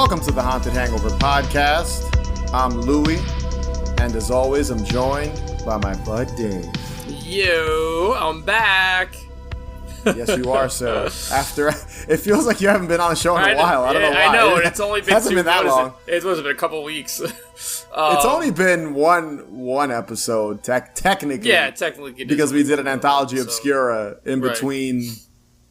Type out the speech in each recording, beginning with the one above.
Welcome to the Haunted Hangover podcast. I'm Louie, and as always, I'm joined by my bud Dave. Yo, I'm back. Yes, you are, sir. After it feels like you haven't been on the show in a while. I don't know why. I know, and it's only been hasn't been that long. It wasn't been a couple weeks. It's only been one episode, technically. Yeah, technically. Because we did an anthology obscura in between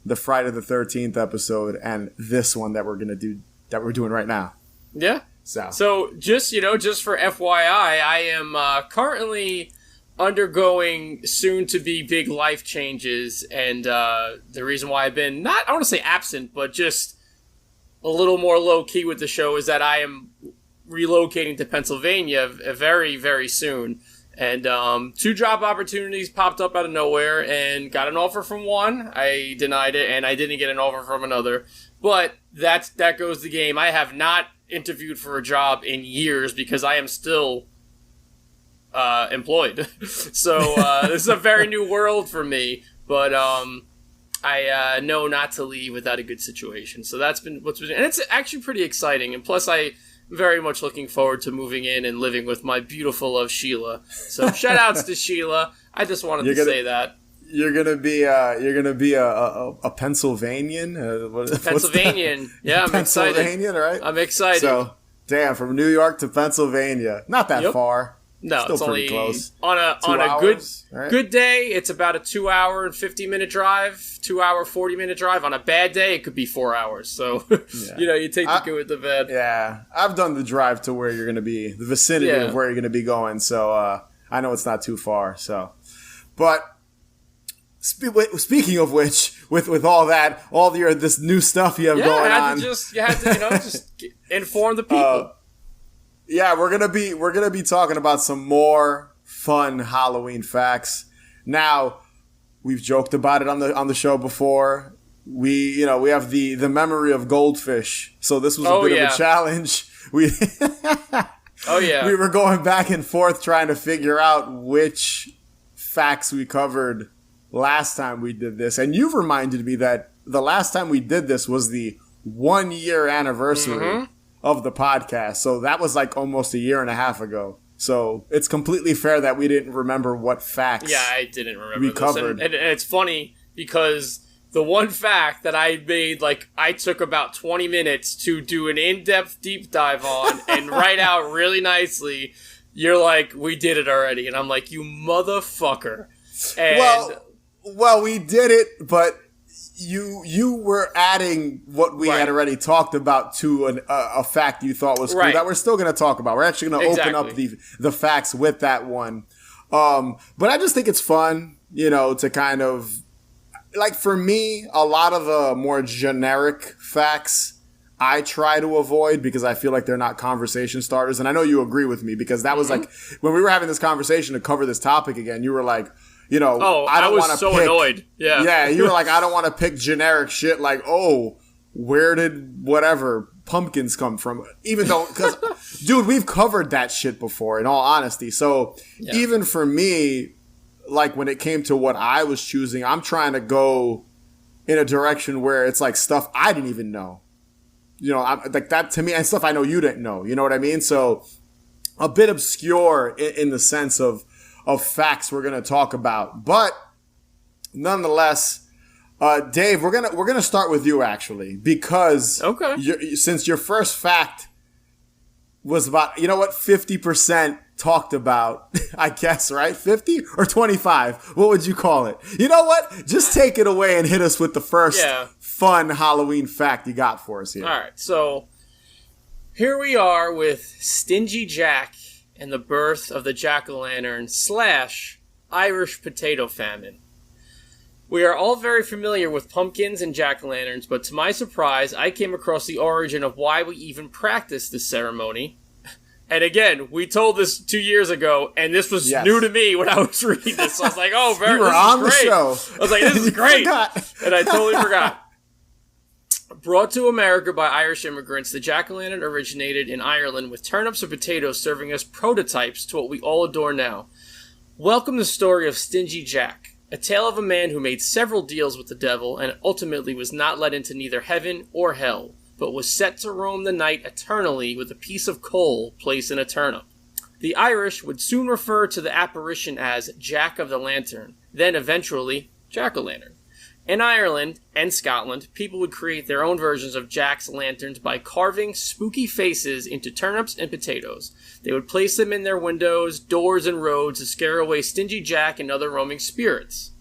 the Friday the 13th episode and this one that we're doing right now. Yeah. So just for FYI, I am currently undergoing soon-to-be big life changes, and the reason why I've been I don't want to say absent, but just a little more low-key with the show is that I am relocating to Pennsylvania very, very soon. And 2 job opportunities popped up out of nowhere, and got an offer from one. I denied it, and I didn't get an offer from another. But that goes the game. I have not interviewed for a job in years because I am still employed. So this is a very new world for me. But I know not to leave without a good situation. So that's been what's been, and it's actually pretty exciting. And plus, I'm very much looking forward to moving in and living with my beautiful love, Sheila. So shout outs to Sheila. I just wanted to say that. You're gonna be a Pennsylvanian. Pennsylvanian, yeah, I'm excited. Pennsylvanian, right? I'm excited. So, damn, from New York to Pennsylvania, not that far. No, still it's pretty only close. On a good day. It's about a 2 hour and 50-minute drive. 2 hour 40-minute drive. On a bad day, it could be 4 hours. So you take the good with the bad. Yeah, I've done the drive to where you're gonna be, the vicinity of where you're gonna be going. So I know it's not too far. So, but. Speaking of which, with all that, this new stuff you have going on, you had to just inform the people. We're gonna be talking about some more fun Halloween facts. Now, we've joked about it on the show before. We have the memory of goldfish, so this was a bit of a challenge. We were going back and forth trying to figure out which facts we covered last time we did this, and you've reminded me that the last time we did this was the 1 year anniversary of the podcast. So that was like almost a year and a half ago. So it's completely fair that we didn't remember what facts. Yeah, I didn't remember we covered. And it's funny because the one fact that I made, I took about 20 minutes to do an in-depth deep dive on and write out really nicely. You're like, we did it already. And I'm like, you motherfucker. And well, we did it, but you were adding what we had already talked about to a fact you thought was cool that we're still going to talk about. We're actually going to open up the facts with that one. But I just think it's fun, to kind of, for me, a lot of the more generic facts I try to avoid because I feel like they're not conversation starters. And I know you agree with me because that was when we were having this conversation to cover this topic again, you were like, I was so annoyed. Yeah. Yeah, you were like, I don't want to pick generic shit like, where did whatever pumpkins come from? Even though, because, dude, we've covered that shit before, in all honesty. So even for me, when it came to what I was choosing, I'm trying to go in a direction where it's like stuff I didn't even know. Like that to me, and stuff I know you didn't know. You know what I mean? So a bit obscure in the sense of facts we're going to talk about. But nonetheless, Dave, we're going to start with you actually, because since your first fact was about, 50% talked about, I guess, right? 50 or 25? What would you call it? You know what? Just take it away and hit us with the first fun Halloween fact you got for us here. All right. So here we are with Stingy Jack and the birth of the jack-o'-lantern / Irish Potato Famine. We are all very familiar with pumpkins and jack-o'-lanterns, but to my surprise, I came across the origin of why we even practice this ceremony. And again, we told this 2 years ago, and this was new to me when I was reading this. So I was like, you were on the show. I was like, this is great. And I totally forgot. Brought to America by Irish immigrants, the jack-o'-lantern originated in Ireland with turnips or potatoes serving as prototypes to what we all adore now. Welcome the story of Stingy Jack, a tale of a man who made several deals with the devil and ultimately was not let into neither heaven or hell, but was set to roam the night eternally with a piece of coal placed in a turnip. The Irish would soon refer to the apparition as Jack of the Lantern, then eventually Jack-o'-lantern. In Ireland and Scotland, people would create their own versions of Jack's lanterns by carving spooky faces into turnips and potatoes. They would place them in their windows, doors, and roads to scare away Stingy Jack and other roaming spirits.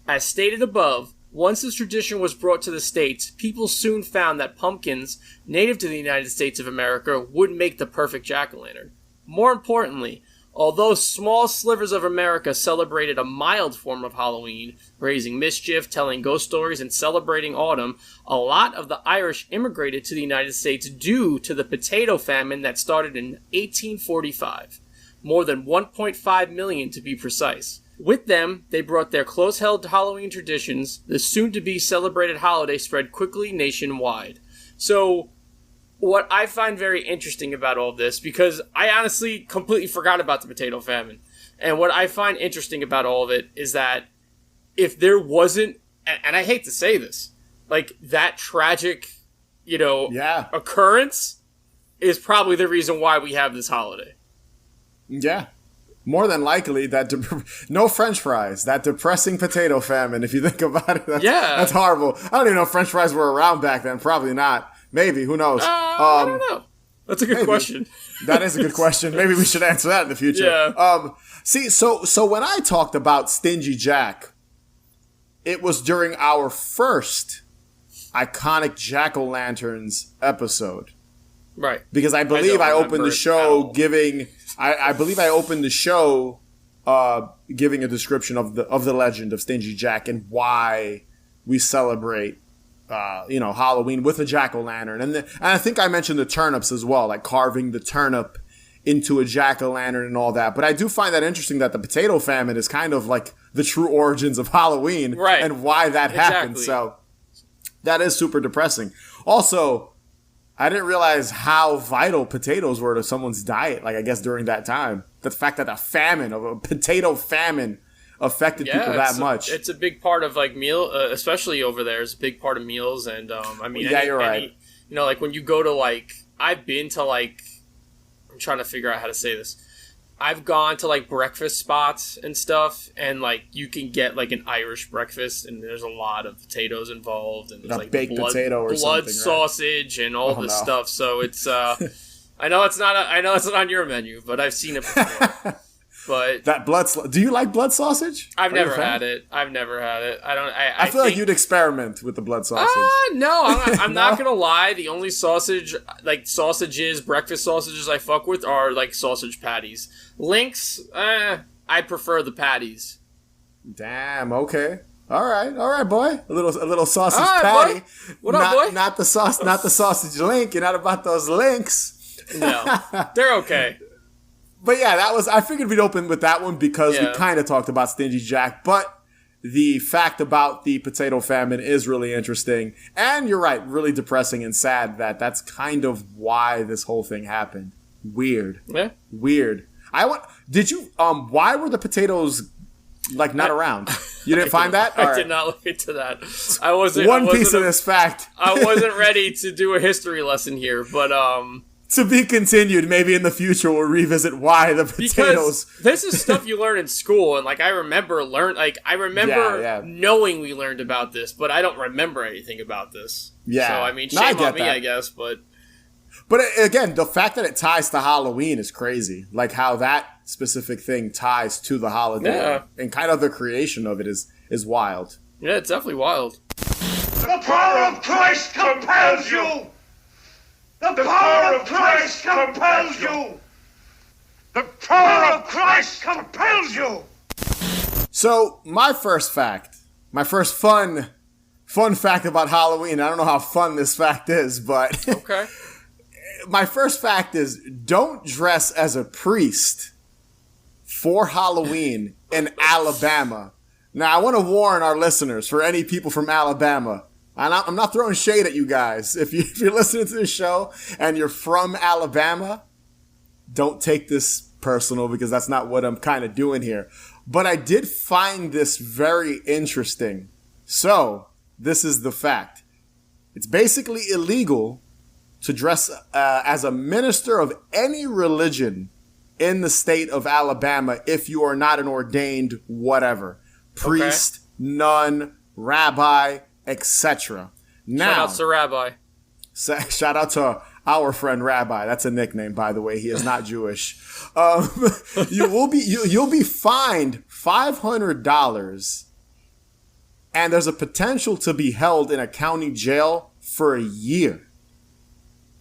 As stated above, once this tradition was brought to the States, people soon found that pumpkins, native to the United States of America, would make the perfect jack-o'-lantern. More importantly, although small slivers of America celebrated a mild form of Halloween, raising mischief, telling ghost stories, and celebrating autumn, a lot of the Irish immigrated to the United States due to the Potato Famine that started in 1845. More than 1.5 million to be precise. With them, they brought their close-held Halloween traditions. The soon-to-be celebrated holiday spread quickly nationwide. So, what I find very interesting about all this, because I honestly completely forgot about the Potato Famine, and what I find interesting about all of it is that if there wasn't, and I hate to say this, like, that tragic, occurrence is probably the reason why we have this holiday. Yeah. More than likely, no French fries, that depressing potato famine, if you think about it. That's horrible. I don't even know if French fries were around back then. Probably not. Maybe. Who knows? I don't know. That's a good question. That is a good question. Maybe we should answer that in the future. Yeah. So when I talked about Stingy Jack, it was during our first iconic Jack-o'-lanterns episode. Right. Because I believe I opened the show giving... I believe I opened the show giving a description of the legend of Stingy Jack and why we celebrate Halloween with a jack-o'-lantern. And I think I mentioned the turnips as well, like carving the turnip into a jack-o'-lantern and all that. But I do find that interesting that the Potato Famine is kind of like the true origins of Halloween, right, and why that happened. So that is super depressing. Also, I didn't realize how vital potatoes were to someone's diet, like I guess during that time. The fact that a potato famine affected people that much. It's a big part of like meal, especially over there. It's a big part of meals, and you're right. Like when you go to like, I've been to like, I'm trying to figure out how to say this. I've gone to like breakfast spots and stuff, and like you can get like an Irish breakfast, and there's a lot of potatoes involved, and there's like baked potato or blood something, sausage, right? And all this stuff. So it's I know it's not on your menu, but I've seen it before. But that do you like blood sausage? I've never had it. I don't. I feel like you'd experiment with the blood sausage. No, I'm not gonna lie. The only breakfast sausages I fuck with are like sausage patties. Links, I prefer the patties. Damn. Okay. All right, boy. A little sausage patty. Boy. What up, boy? Not the sausage link. You're not about those links. No, they're okay. But yeah, I figured we'd open with that one because we kind of talked about Stingy Jack, but the fact about the potato famine is really interesting. And you're right, really depressing and sad that that's kind of why this whole thing happened. Weird. Yeah. Weird. Why were the potatoes like not around? You didn't find that? I did not look into that. I wasn't piece of this fact. I wasn't ready to do a history lesson here, but to be continued. Maybe in the future we'll revisit why the potatoes. Because this is stuff you learn in school, and like I remember knowing we learned about this, but I don't remember anything about this. Yeah. So I mean, shame on me, I guess. But again, the fact that it ties to Halloween is crazy. Like how that specific thing ties to the holiday, and kind of the creation of it is wild. Yeah, it's definitely wild. The power of Christ compels you. The power of Christ compels you! The power of Christ compels you! So, my first fun fact about Halloween, I don't know how fun this fact is, but... Okay. My first fact is, don't dress as a priest for Halloween in Alabama. Now, I want to warn our listeners, for any people from Alabama... I'm not throwing shade at you guys. If you're listening to this show and you're from Alabama, don't take this personal because that's not what I'm kind of doing here. But I did find this very interesting. So, this is the fact. It's basically illegal to dress as a minister of any religion in the state of Alabama if you are not an ordained whatever. Priest, nun, rabbi, etc. Now, shout out to Rabbi. Shout out to our friend Rabbi. That's a nickname, by the way. He is not Jewish. You'll be fined $500, and there's a potential to be held in a county jail for a year.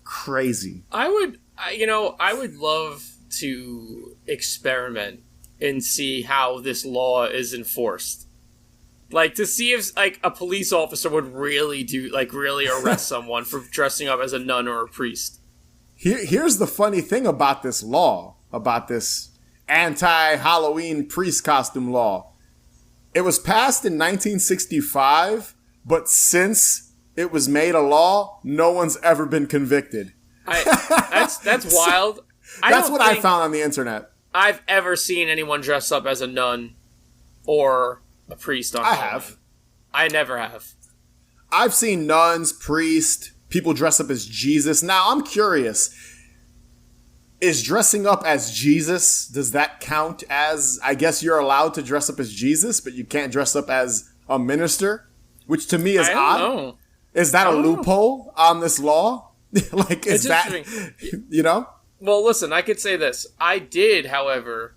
Crazy. I would love to experiment and see how this law is enforced. Like, to see if, like, a police officer would really arrest someone for dressing up as a nun or a priest. Here's the funny thing about this law, about this anti-Halloween priest costume law. It was passed in 1965, but since it was made a law, no one's ever been convicted. That's wild. That's what I found on the internet. I've ever seen anyone dress up as a nun or a priest on Halloween. have. I never have. I've seen nuns, priests, people dress up as Jesus. Now, I'm curious. Is dressing up as Jesus, does that count as, I guess you're allowed to dress up as Jesus, but you can't dress up as a minister? Which to me is odd. Know. Is that a loophole on this law? Like, is that, you know? Well, listen, I could say this. I did, however,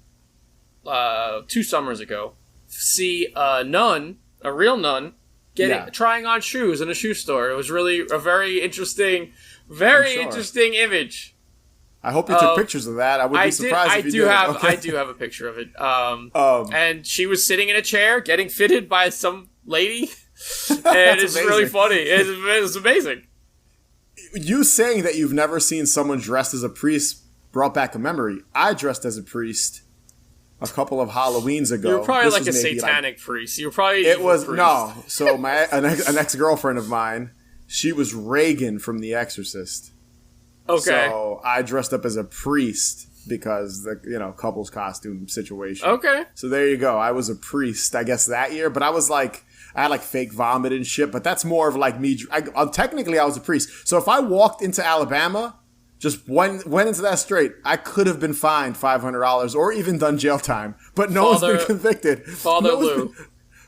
2 summers ago, see a real nun, trying on shoes in a shoe store. It was really a very interesting image. I hope you took pictures of that. I would be surprised if you did. I do have a picture of it. And she was sitting in a chair getting fitted by some lady. And it's amazing. Really funny. It's amazing. You saying that you've never seen someone dressed as a priest brought back a memory. I dressed as a priest a couple of Halloweens ago. You were probably like a satanic priest. You were probably no. So an ex-girlfriend of mine, she was Reagan from The Exorcist. Okay. So I dressed up as a priest because the couple's costume situation. Okay. So there you go. I was a priest, I guess, that year, but I had like fake vomit and shit, but that's more of like me. Technically, I was a priest. So if I walked into Alabama, just went into that straight, I could have been fined $500 or even done jail time. But no one's been convicted. Father Lou.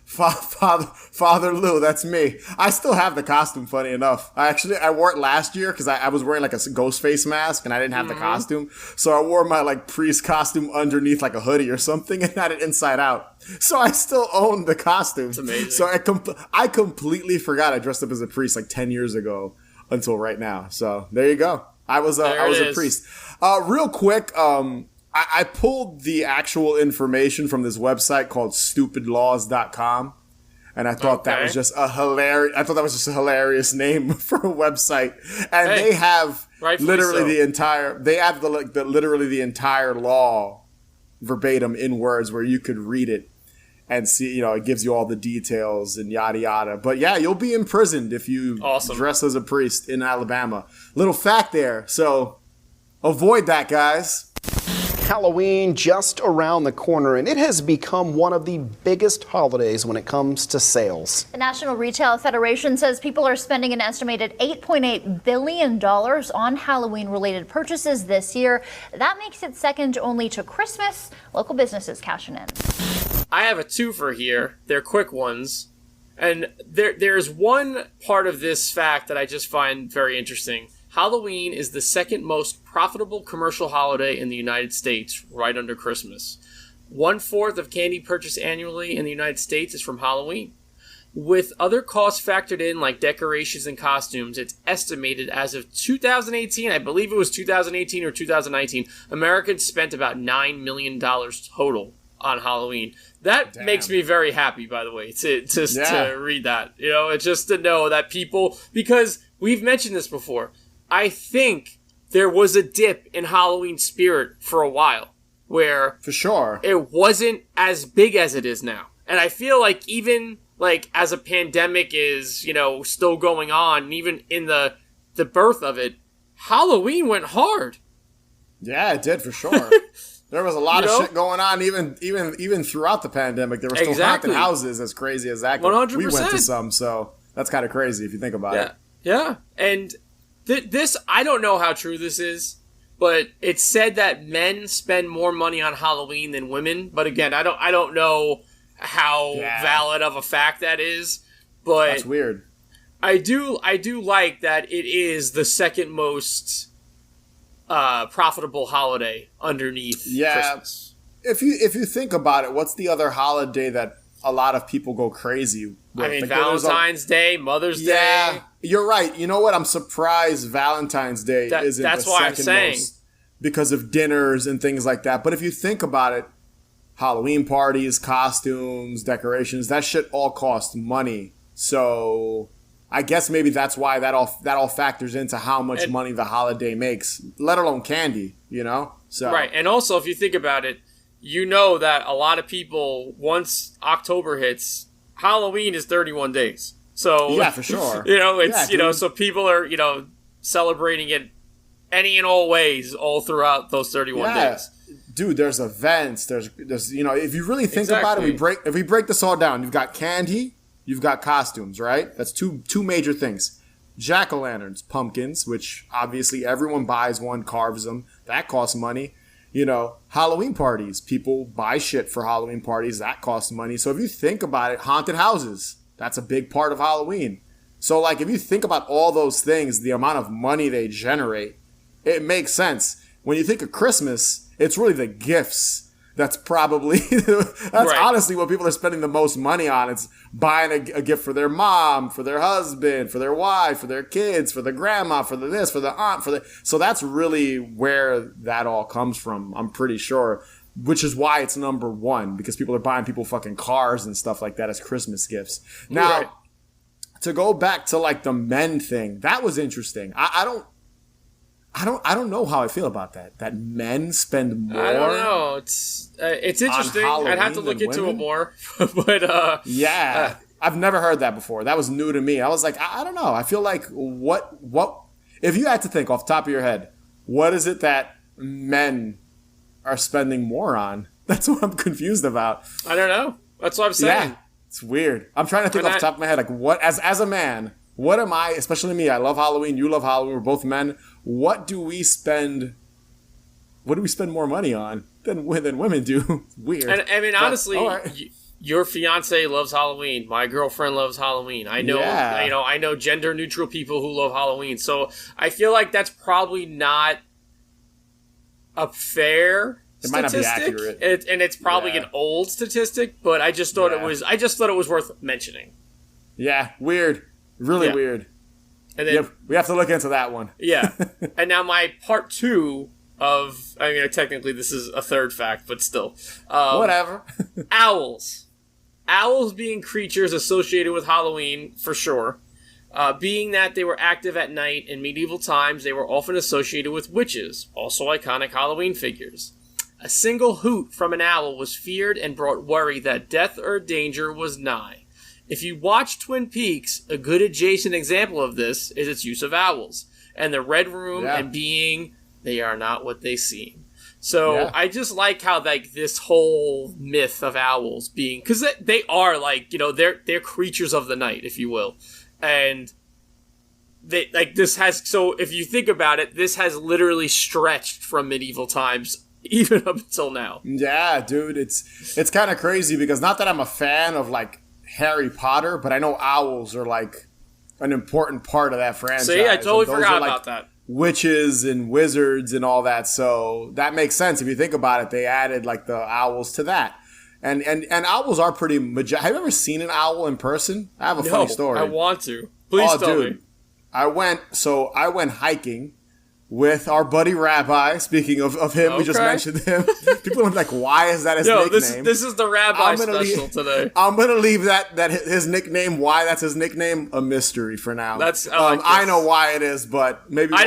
Father Lou, that's me. I still have the costume, funny enough. I wore it last year because I was wearing like a ghost face mask and I didn't have the costume. So I wore my like priest costume underneath like a hoodie or something and had it inside out. So I still own the costume. It's amazing. So I completely forgot I dressed up as a priest like 10 years ago until right now. So there you go. I was a priest. Real quick, I pulled the actual information from this website called stupidlaws.com, and I thought that was just a hilarious name for a website. And they have literally the entire law verbatim in words where you could read it and see, it gives you all the details and yada yada. But yeah, you'll be imprisoned if you dress as a priest in Alabama. Little fact there. So avoid that, guys. Halloween just around the corner, and it has become one of the biggest holidays when it comes to sales. The National Retail Federation says people are spending an estimated $8.8 billion on Halloween-related purchases this year. That makes it second only to Christmas. Local businesses cashing in. I have a twofer here. They're quick ones. And there's one part of this fact that I just find very interesting. Halloween is the second most profitable commercial holiday in the United States, right under Christmas. 1/4 of candy purchased annually in the United States is from Halloween. With other costs factored in, like decorations and costumes, it's estimated as of 2018, I believe it was 2018 or 2019, Americans spent about $9 million total on Halloween. That makes me very happy, by the way, to read that. It's just to know that people, because we've mentioned this before, I think there was a dip in Halloween spirit for a while where for sure it wasn't as big as it is now. And I feel like even like as a pandemic is, still going on, and even in the birth of it, Halloween went hard. Yeah, it did for sure. There was a lot of shit going on even throughout the pandemic. There were still haunted houses, as crazy as that goes. 100%. We went to some, so that's kind of crazy if you think about it. Yeah, and this, I don't know how true this is, but it's said that men spend more money on Halloween than women. But again, I don't know how valid of a fact that is. But that's weird. I do like that it is the second most profitable holiday underneath Christmas. If you think about it, what's the other holiday that a lot of people go crazy with? I mean, like, Valentine's Day, Mother's Day. Yeah, you're right. You know what? I'm surprised Valentine's Day isn't the second most because of dinners and things like that. But if you think about it, Halloween parties, costumes, decorations, that shit all costs money. So I guess maybe that's why that all factors into how much money the holiday makes, let alone candy, you know? So right. And also, if you think about it, you know that a lot of people, once October hits, Halloween is 31 days. So yeah, for sure. It's so people are, celebrating it any and all ways all throughout those 31 days. Dude, there's events, there's if you really think about it, if we break this all down, you've got candy, you've got costumes, right? That's two major things. Jack-o'-lanterns, pumpkins, which obviously everyone buys one, carves them. That costs money. Halloween parties. People buy shit for Halloween parties. That costs money. So if you think about it, haunted houses. That's a big part of Halloween. So, like, if you think about all those things, the amount of money they generate, it makes sense. When you think of Christmas, it's really the gifts. That's probably, honestly what people are spending the most money on. It's buying a gift for their mom, for their husband, for their wife, for their kids, for the grandma, for the this, for the aunt, so that's really where that all comes from, I'm pretty sure, which is why it's number one, because people are buying people fucking cars and stuff like that as Christmas gifts. Now, to go back to like the men thing, that was interesting. I don't know how I feel about that. That men spend more. I don't know. It's interesting. I'd have to look into it more. But I've never heard that before. That was new to me. I was like, I don't know. I feel like what if you had to think off the top of your head, what is it that men are spending more on? That's what I'm confused about. I don't know. That's what I'm saying. Yeah, it's weird. I'm trying to think off the top of my head, like what as a man. What am I, especially me, I love Halloween, you love Halloween, we're both men. What do we spend more money on than women do? Weird. And I mean, honestly, your fiance loves Halloween. My girlfriend loves Halloween. I know gender neutral people who love Halloween. So I feel like that's probably not a fair statistic. It might not be accurate. And it's probably an old statistic, but I just thought it was worth mentioning. Yeah, weird. Really weird. And then we have to look into that one. Yeah. And now my part two of, technically this is a third fact, but still. Whatever. Owls. Owls being creatures associated with Halloween, for sure. Being that they were active at night in medieval times, they were often associated with witches, also iconic Halloween figures. A single hoot from an owl was feared and brought worry that death or danger was nigh. If you watch Twin Peaks, a good adjacent example of this is its use of owls. And the Red Room and being, they are not what they seem. So I just like how this whole myth of owls being, because they are they're creatures of the night, if you will. And they this has, so if you think about it, this has literally stretched from medieval times even up until now. Yeah, dude, it's kind of crazy because not that I'm a fan of Harry Potter, but I know owls are an important part of that franchise. See, I totally forgot about that. Witches and wizards and all that, so that makes sense if you think about it. They added the owls to that, and owls are pretty majestic. Have you ever seen an owl in person? I have a funny story. I want to. Please tell me. I went hiking with our buddy Rabbi. Speaking of him, we just mentioned him. People are like, why is that his nickname? This is the Rabbi special today. I'm going to leave that his nickname, why that's his nickname, a mystery for now. I know why it is, but maybe I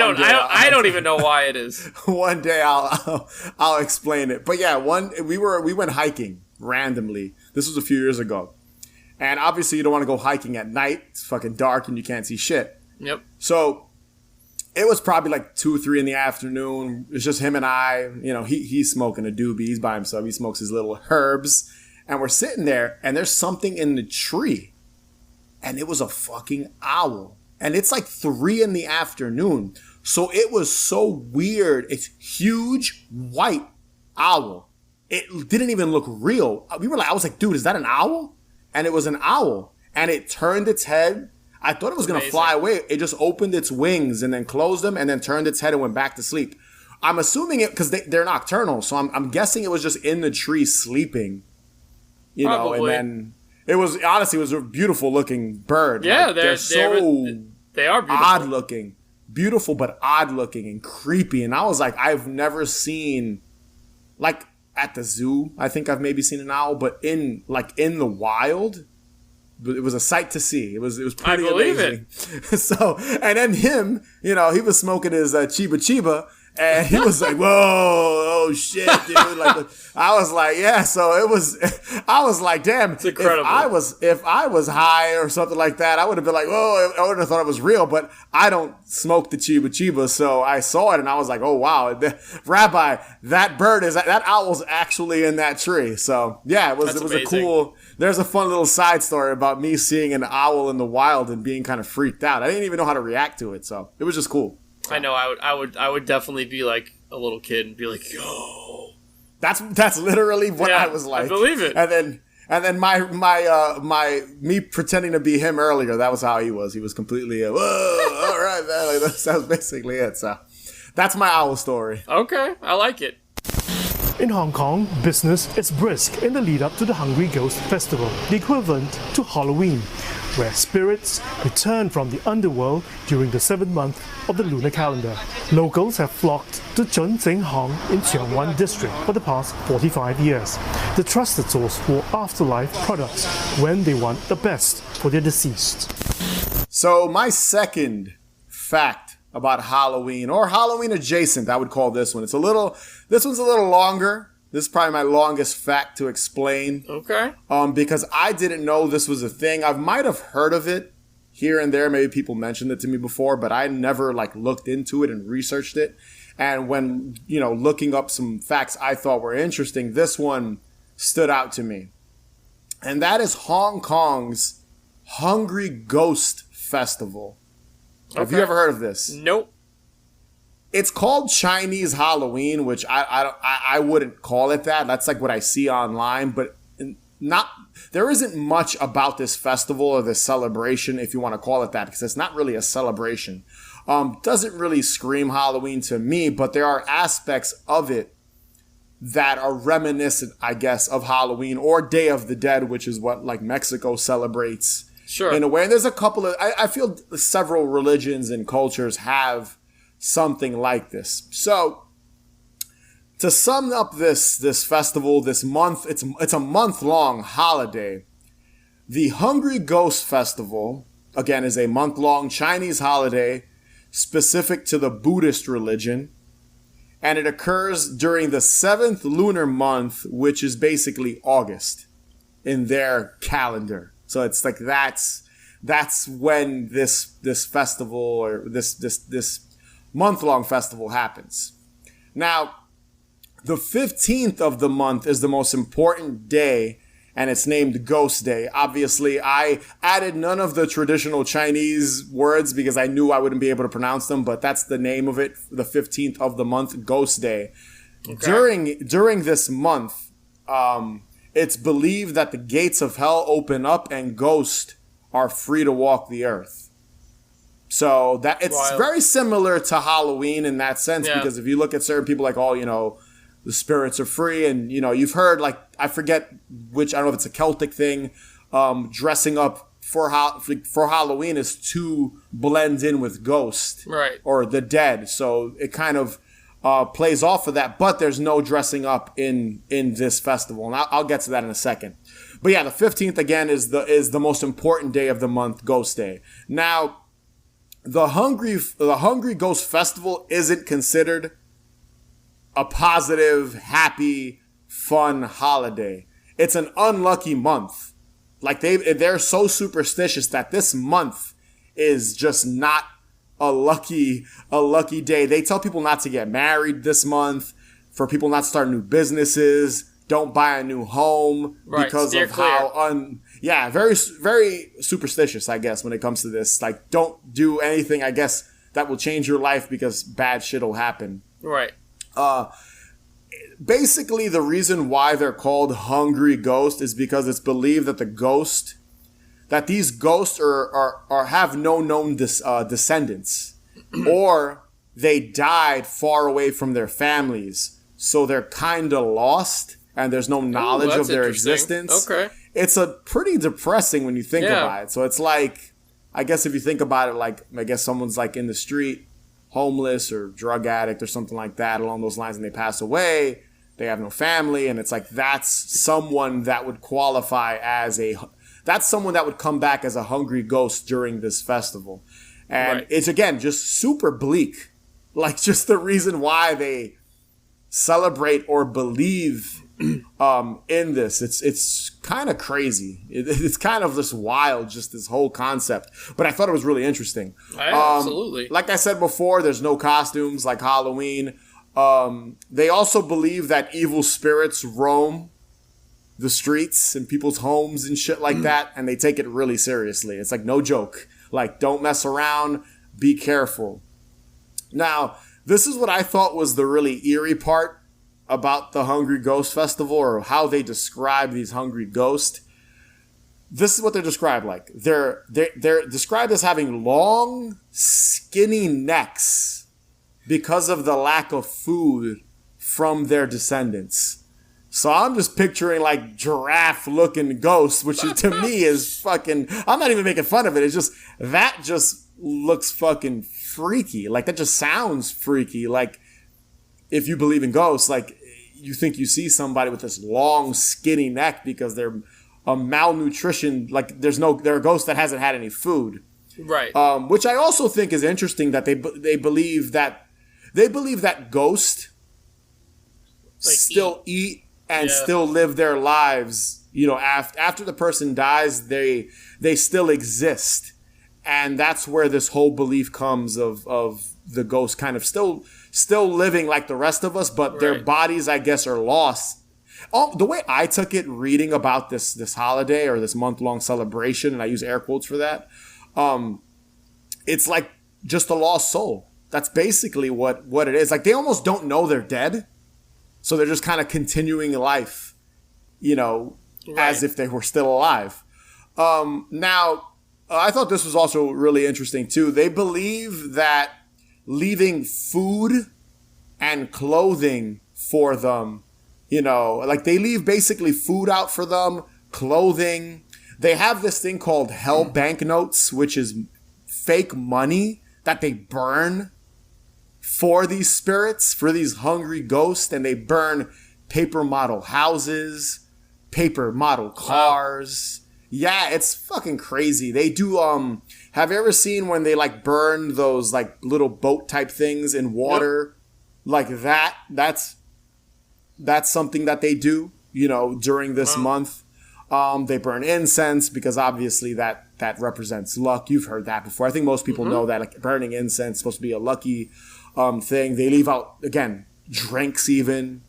don't even know why it is. One day I'll explain it. But yeah, we went hiking randomly. This was a few years ago. And obviously you don't want to go hiking at night. It's fucking dark and you can't see shit. Yep. So it was probably 2 or 3 in the afternoon. It's just him and I. He's smoking a doobie. He's by himself. He smokes his little herbs. And we're sitting there, and there's something in the tree. And it was a fucking owl. and it's like 3 in the afternoon. So it was so weird. It's huge white owl. It didn't even look real. I was like, dude, is that an owl? And it was an owl. And it turned its head. I thought it was going to fly away. It just opened its wings and then closed them and then turned its head and went back to sleep. I'm assuming it because they're nocturnal. So I'm guessing it was just in the tree sleeping, you know, and then it was a beautiful looking bird. Yeah, like, they are beautiful. Odd looking. Beautiful, but odd looking and creepy. And I was like, I've never seen, like at the zoo, I think I've maybe seen an owl, but in the wild, it was a sight to see. It was pretty amazing. So, and then him, you know, he was smoking his Chiba Chiba, and he was like, whoa, oh shit, dude. Like, I was like, yeah, so I was like, damn, it's incredible. If I was high or something like that, I would have been like, whoa, I would have thought it was real, but I don't smoke the Chiba Chiba, so I saw it and I was like, oh wow, Rabbi, that owl's actually in that tree. So yeah, it was a cool, there's a fun little side story about me seeing an owl in the wild and being kind of freaked out. I didn't even know how to react to it, so it was just cool. I know. I would definitely be like a little kid and be like, "Yo." That's literally what I was like. I believe it. And then me pretending to be him earlier. That was how he was. He was completely whoa. All right, man. Like, that was basically it. So that's my owl story. Okay, I like it. In Hong Kong, business is brisk in the lead up to the Hungry Ghost Festival, the equivalent to Halloween, where spirits return from the underworld during the 7th month of the lunar calendar. Locals have flocked to Chun Sing Hong in Cheung Wan district for the past 45 years, the trusted source for afterlife products when they want the best for their deceased. So my second fact about Halloween, or Halloween adjacent, I would call this one. This one's a little longer. This is probably my longest fact to explain. Okay. Because I didn't know this was a thing. I might have heard of it here and there. Maybe people mentioned it to me before, but I never looked into it and researched it. And when, looking up some facts I thought were interesting, this one stood out to me. And that is Hong Kong's Hungry Ghost Festival. Okay. Have you ever heard of this? Nope. It's called Chinese Halloween, which I wouldn't call it that. That's like what I see online, but there isn't much about this festival or this celebration, if you want to call it that, because it's not really a celebration. Doesn't really scream Halloween to me, but there are aspects of it that are reminiscent, I guess, of Halloween or Day of the Dead, which is what Mexico celebrates. Sure. In a way. And there's a couple of, I feel several religions and cultures have something like this. So to sum up this festival, this month, it's a month-long holiday. The Hungry Ghost Festival, again, is a month-long Chinese holiday specific to the Buddhist religion. And it occurs during the 7th lunar month, which is basically August in their calendar. So it's like that's when this festival or this month-long festival happens. Now, the 15th of the month is the most important day, and it's named Ghost Day. Obviously, I added none of the traditional Chinese words because I knew I wouldn't be able to pronounce them, but that's the name of it, the 15th of the month, Ghost Day. Okay. During this month, it's believed that the gates of hell open up and ghosts are free to walk the earth. So that it's very similar to Halloween in that sense, because if you look at certain people the spirits are free, and you've heard I forget which, I don't know if it's a Celtic thing, dressing up for Halloween is to blend in with ghosts, right, or the dead. So it kind of plays off of that, but there's no dressing up in this festival, and I'll get to that in a second. But yeah, the 15th again is the most important day of the month, Ghost Day. Now, the Hungry Ghost Festival isn't considered a positive, happy, fun holiday. It's an unlucky month. They're so superstitious that this month is just not a lucky day. They tell people not to get married this month, for people not to start new businesses, don't buy a new home because of how very, very superstitious, I guess, when it comes to this. Like, don't do anything, I guess, that will change your life because bad shit will happen. Right. Basically, the reason why they're called hungry ghosts is because it's believed that these ghosts are have no known descendants, or they died far away from their families, so they're kind of lost, and there's no knowledge of their existence. Okay. It's a pretty depressing when you think about it. So it's like, I guess if you think about it, like, I guess someone's like in the street, homeless or drug addict or something like that along those lines, and they pass away, they have no family, and it's like that's someone that would qualify as that's someone that would come back as a hungry ghost during this festival. And it's, again, just super bleak. Like, just the reason why they celebrate or believe in this. It's kind of crazy. It's kind of just wild, just this whole concept. But I thought it was really interesting. Absolutely. Like I said before, there's no costumes like Halloween. They also believe that evil spirits roam the streets and people's homes and shit like that, and they take it really seriously. It's like no joke. Like, don't mess around. Be careful. Now, this is what I thought was the really eerie part about the Hungry Ghost Festival, or how they describe these hungry ghosts. This is what they're described like. They're described as having long, skinny necks because of the lack of food from their descendants. So I'm just picturing like giraffe-looking ghosts, which to me is fucking... I'm not even making fun of it. It's just... That just looks fucking freaky. Like, that just sounds freaky. Like, if you believe in ghosts, like, you think you see somebody with this long, skinny neck because they're a malnutrition. Like, they're a ghost that hasn't had any food. Right. Which I also think is interesting that they believe that ghosts still eat and still live their lives, you know, after the person dies, they still exist. And that's where this whole belief comes of the ghost kind of still living like the rest of us, but their bodies, I guess, are lost. The way I took it reading about this holiday or this month-long celebration, and I use air quotes for that, it's like just a lost soul. That's basically what it is. Like, they almost don't know they're dead. So they're just kind of continuing life, you know, as if they were still alive. Now, I thought this was also really interesting, too. They believe that leaving food and clothing for them, you know, like they leave basically food out for them, clothing. They have this thing called hell banknotes, which is fake money that they burn for these spirits, for these hungry ghosts, and they burn paper model houses, paper model cars. Yeah, it's fucking crazy. They do, have you ever seen when they like burn those like little boat type things in water? Like that? That's something that they do, you know, during this month. They burn incense because obviously that represents luck. You've heard that before. I think most people know that, like, burning incense is supposed to be a lucky thing. They leave out, again, drinks even,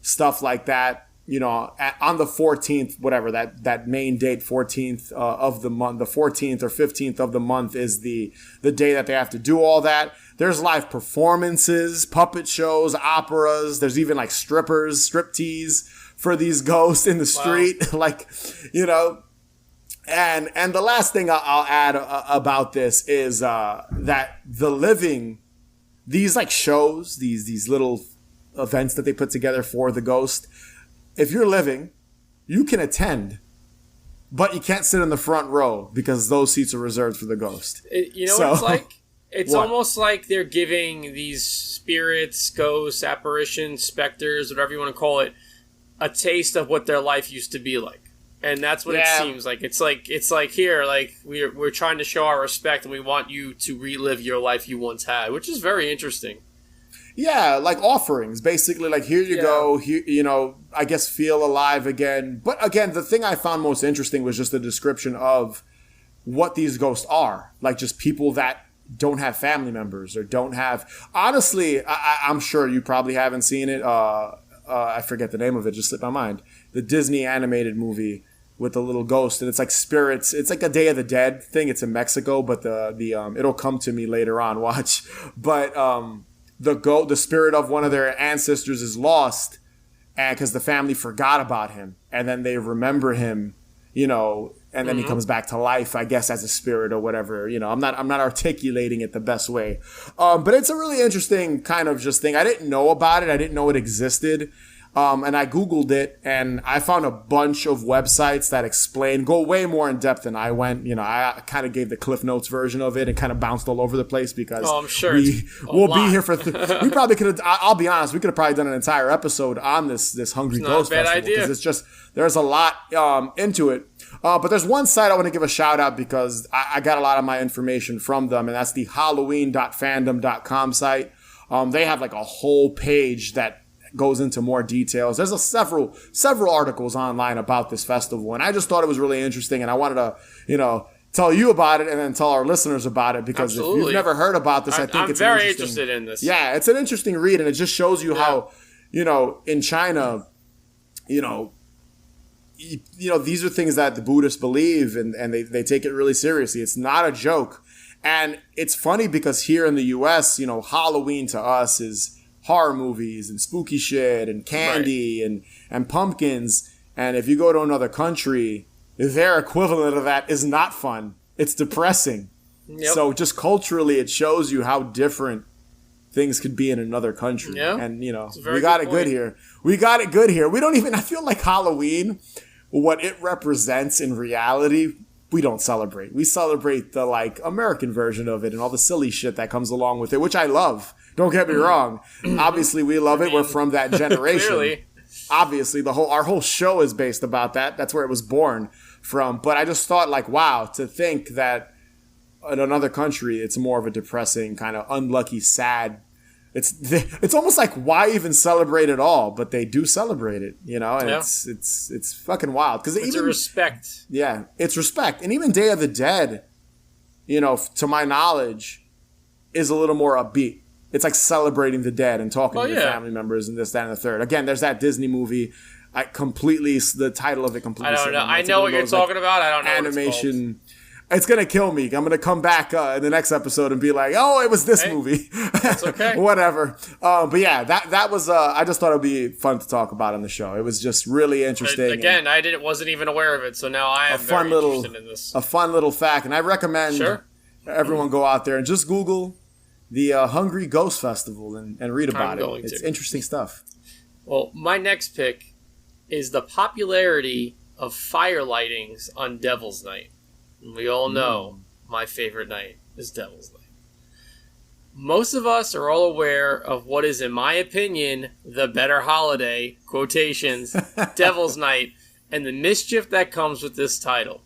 stuff like that. You know, on the 14th, whatever, that main date, 14th of the month, the 14th or 15th of the month is the day that they have to do all that. There's live performances, puppet shows, operas. There's even like striptease for these ghosts in the street. Like, you know, and the last thing I'll add about this is that the living, these like shows, these little events that they put together for the ghost, if you're living, you can attend, but you can't sit in the front row because those seats are reserved for the ghost. You know what it's like? It's almost like they're giving these spirits, ghosts, apparitions, specters, whatever you want to call it, a taste of what their life used to be like. And that's what it seems like. It's like here, like we're trying to show our respect and we want you to relive your life you once had, which is very interesting. Yeah, like offerings, basically. Like, here you go, here, you know, I guess feel alive again. But again, the thing I found most interesting was just the description of what these ghosts are. Like, just people that don't have family members or don't have... Honestly, I'm sure you probably haven't seen it. I forget the name of it, just slipped my mind. The Disney animated movie with the little ghost, and it's like spirits. It's like a Day of the Dead thing. It's in Mexico, but the it'll come to me later on. Watch, but the spirit of one of their ancestors is lost, and because the family forgot about him, and then they remember him, you know, and then he comes back to life, I guess, as a spirit or whatever. You know, I'm not articulating it the best way, but it's a really interesting kind of just thing. I didn't know about it. I didn't know it existed. And I Googled it, and I found a bunch of websites that go way more in depth than I went. You know, I kind of gave the Cliff Notes version of it and kind of bounced all over the place because I'm sure we'll be here for. We probably could have. I'll be honest. We could have probably done an entire episode on this Hungry Ghost Festival because it's just there's a lot into it. But there's one site I want to give a shout out because I got a lot of my information from them, and that's the Halloween.fandom.com site. They have like a whole page that goes into more details. There's several articles online about this festival, and I just thought it was really interesting, and I wanted to, you know, tell you about it and then tell our listeners about it because if you've never heard about this, I think it's very interested in this. Yeah, it's an interesting read, and it just shows you how, you know, in China, you know, these are things that the Buddhists believe, and they take it really seriously. It's not a joke, and it's funny because here in the U.S., you know, Halloween to us is horror movies and spooky shit and candy and pumpkins. And if you go to another country, their equivalent of that is not fun. It's depressing. Yep. So just culturally, it shows you how different things could be in another country. Yep. And, you know, we got it good here. We got it good here. I feel like Halloween, what it represents in reality, we don't celebrate. We celebrate the, like, American version of it and all the silly shit that comes along with it, which I love. Don't get me wrong. Obviously, we love it. We're from that generation. Clearly. Obviously, our whole show is based about that. That's where it was born from. But I just thought, like, wow, to think that in another country, it's more of a depressing, kind of unlucky, sad. It's almost like, why even celebrate at all? But they do celebrate it, you know. And it's fucking wild because it's a respect. Yeah, it's respect, and even Day of the Dead, you know, to my knowledge, is a little more upbeat. It's like celebrating the dead and talking to your family members and this, that, and the third. Again, there's that Disney movie. The title of it completely. I don't know. I know what you're talking about. I don't know animation. It's going to kill me. I'm going to come back in the next episode and be like, oh, it was this movie. That's okay. Whatever. But yeah, that was, I just thought it would be fun to talk about on the show. It was just really interesting. Again, I wasn't even aware of it. So now I am very interested in this. A fun little fact. And I recommend everyone go out there and just Google the Hungry Ghost Festival and read about it. It's interesting stuff. Well, my next pick is the popularity of fire lightings on Devil's Night. And we all know my favorite night is Devil's Night. Most of us are all aware of what is, in my opinion, the better holiday, quotations, Devil's Night, and the mischief that comes with this title.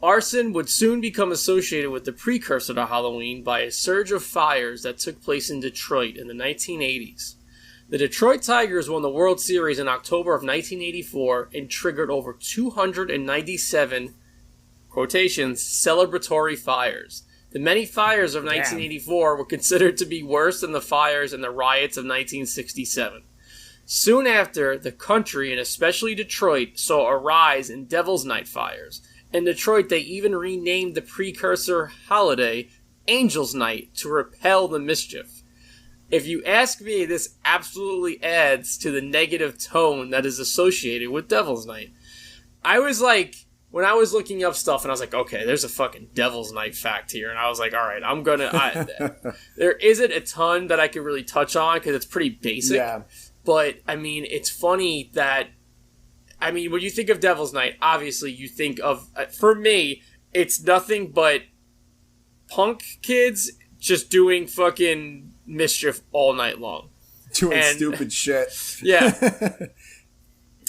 Arson would soon become associated with the precursor to Halloween by a surge of fires that took place in Detroit in the 1980s. The Detroit Tigers won the World Series in October of 1984 and triggered over 297, quotations, celebratory fires. The many fires of 1984 were considered to be worse than the fires and the riots of 1967. Soon after, the country, and especially Detroit, saw a rise in Devil's Night fires. In Detroit, they even renamed the precursor holiday Angel's Night to repel the mischief. If you ask me, this absolutely adds to the negative tone that is associated with Devil's Night. I was like, when I was looking up stuff, and I was like, okay, there's a fucking Devil's Night fact here, and I was like, all right, I'm gonna... there isn't a ton that I can really touch on, because it's pretty basic, but, I mean, it's funny that... I mean, when you think of Devil's Night, obviously you think of, for me, it's nothing but punk kids just doing fucking mischief all night long. Doing stupid shit. Yeah.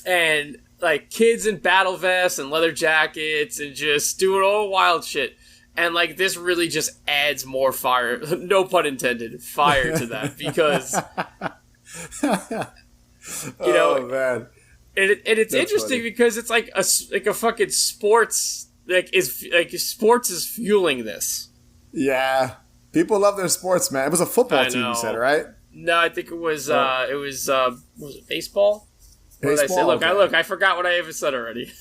And, like, kids in battle vests and leather jackets and just doing all wild shit. And, like, this really just adds more fire, no pun intended, fire to that. Because, you know... Oh, man. And it's That's interesting funny. Because it's like a fucking sports sports is fueling this. Yeah, people love their sports, man. It was a football team, you said, right? No, I think it was was it baseball? What did I say? Okay. I forgot what I even said already.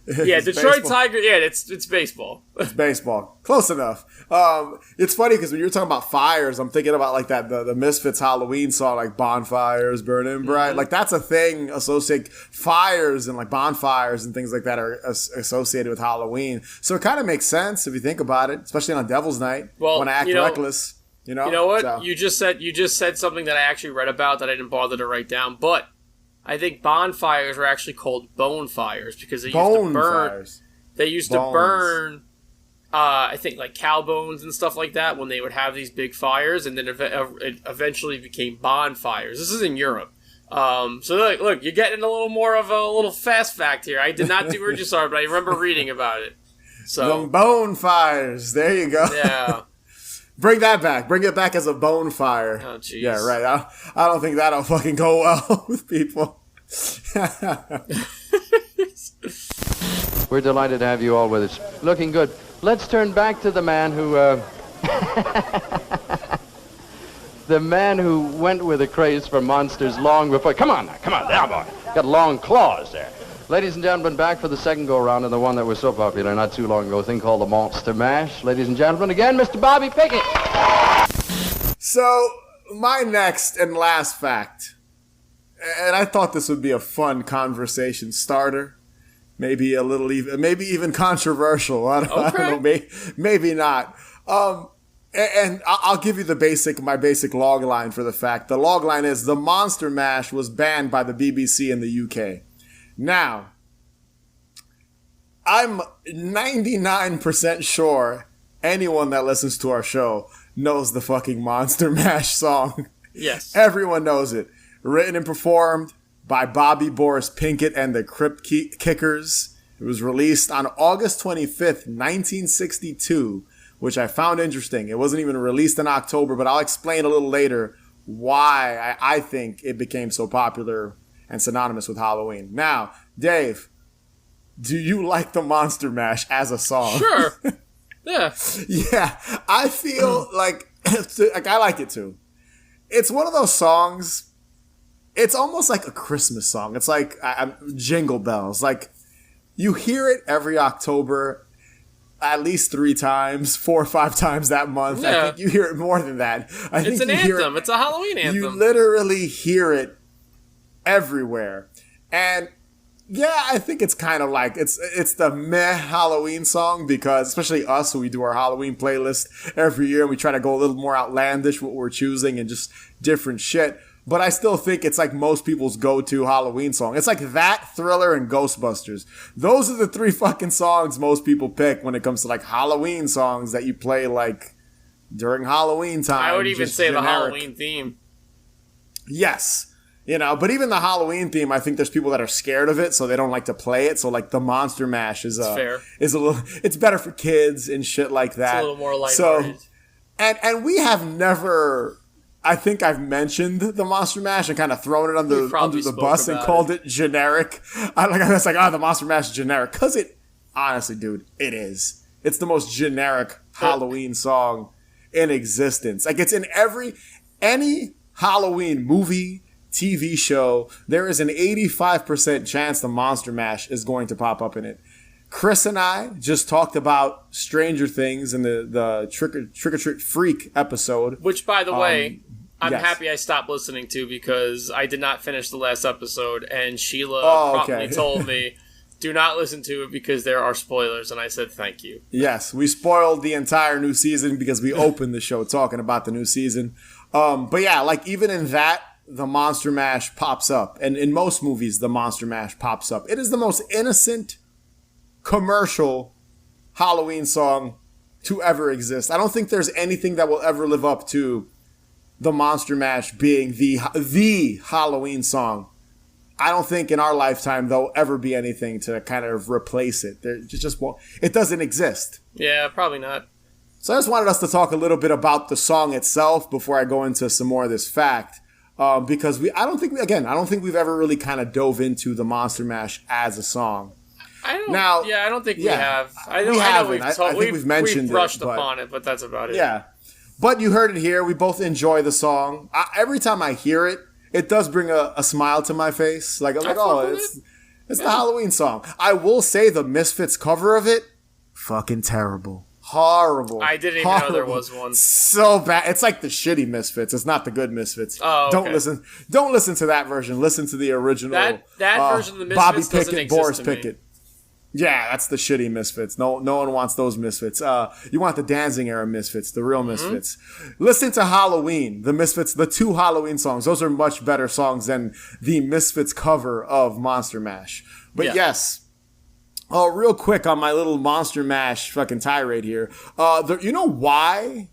Yeah, Detroit baseball. Tiger. Yeah, it's baseball. It's baseball. Close enough. It's funny because when you're talking about fires, I'm thinking about like that the Misfits Halloween song, like bonfires burning bright. Mm-hmm. Like that's a thing associated. Fires and like bonfires and things like that are associated with Halloween. So it kind of makes sense if you think about it, especially on Devil's Night when I act reckless. You know what? So. You just said something that I actually read about that I didn't bother to write down, but I think bonfires were actually called bonefires because they used to burn. I think like cow bones and stuff like that when they would have these big fires, and then it eventually became bonfires. This is in Europe. So look, you're getting a little more of a little fast fact here. I did not do Regisar, but I remember reading about it. So the bonfires. There you go. Yeah. Bring that back. Bring it back as a bonfire. Oh, jeez. Yeah, right. I don't think that'll fucking go well with people. We're delighted to have you all with us. Looking good. Let's turn back to the man who, the man who went with a craze for monsters long before. Come on, there, boy. Got long claws there. Ladies and gentlemen, back for the second go-around and the one that was so popular not too long ago, a thing called the Monster Mash. Ladies and gentlemen, again, Mr. Bobby Pickett. So, my next and last fact, and I thought this would be a fun conversation starter, maybe even controversial. I don't know, maybe not. And I'll give you my basic log line for the fact. The log line is the Monster Mash was banned by the BBC in the UK. Now, I'm 99% sure anyone that listens to our show knows the fucking Monster Mash song. Yes. Everyone knows it. Written and performed by Bobby Boris Pinkett and the Crypt Kickers. It was released on August 25th, 1962, which I found interesting. It wasn't even released in October, but I'll explain a little later why I think it became so popular and synonymous with Halloween. Now, Dave, do you like the Monster Mash as a song? Sure. Yeah. Yeah, I feel like I like it too. It's one of those songs. It's almost like a Christmas song. It's like Jingle Bells. Like you hear it every October, at least 3 times, 4 or 5 times that month. Yeah. I think you hear it more than that. It's an anthem. It's a Halloween anthem. You literally hear it everywhere. And yeah, I think it's kind of like it's the meh Halloween song because especially us, when we do our Halloween playlist every year, we try to go a little more outlandish what we're choosing and just different shit. But I still think it's like most people's go-to Halloween song. It's like that, Thriller, and Ghostbusters. Those are the 3 fucking songs most people pick when it comes to like Halloween songs that you play like during Halloween time. I would even say generic. The Halloween theme. Yes. You know, but even the Halloween theme, I think there's people that are scared of it, so they don't like to play it. So like the Monster Mash is a little, it's better for kids and shit like that. It's a little more lighthearted. So, and we have never, I think I've mentioned the Monster Mash and kind of thrown it under the bus and called it generic. I was like, the Monster Mash is generic. Because it, honestly, dude, it is. It's the most generic Halloween song in existence. Like it's in any Halloween movie, TV show, there is an 85% chance the Monster Mash is going to pop up in it. Chris and I just talked about Stranger Things in the Trick or Treat Freak episode. Which, by the way, I'm happy I stopped listening to because I did not finish the last episode, and Sheila promptly told me, do not listen to it because there are spoilers, and I said thank you. Yes, we spoiled the entire new season because we opened the show talking about the new season. But yeah, like even in that, the Monster Mash pops up. And in most movies, the Monster Mash pops up. It is the most innocent commercial Halloween song to ever exist. I don't think there's anything that will ever live up to the Monster Mash being the Halloween song. I don't think in our lifetime there'll ever be anything to kind of replace it. It doesn't exist. Yeah, probably not. So I just wanted us to talk a little bit about the song itself before I go into some more of this fact. Because I don't think we've ever really kind of dove into the Monster Mash as a song. I don't think we have. I think we've mentioned it. We've brushed upon it, but that's about it. Yeah. But you heard it here. We both enjoy the song. Every time I hear it, it does bring a smile to my face. Like, I'm like, oh, it's the Halloween song. I will say the Misfits cover of it, fucking terrible. Horrible. I didn't even know there was one. So bad. It's like the shitty Misfits. It's not the good Misfits. Oh, okay. Don't listen to that version. Listen to the original. That version of the Misfits Bobby doesn't Pickett, exist Boris to Pickett. me. Yeah, that's the shitty Misfits. No one wants those Misfits. You want the Danzig era Misfits, the real Misfits. Listen to Halloween, the Misfits, the 2 Halloween songs. Those are much better songs than the Misfits cover of Monster Mash. But yes. Oh, real quick on my little Monster Mash fucking tirade here. You know why?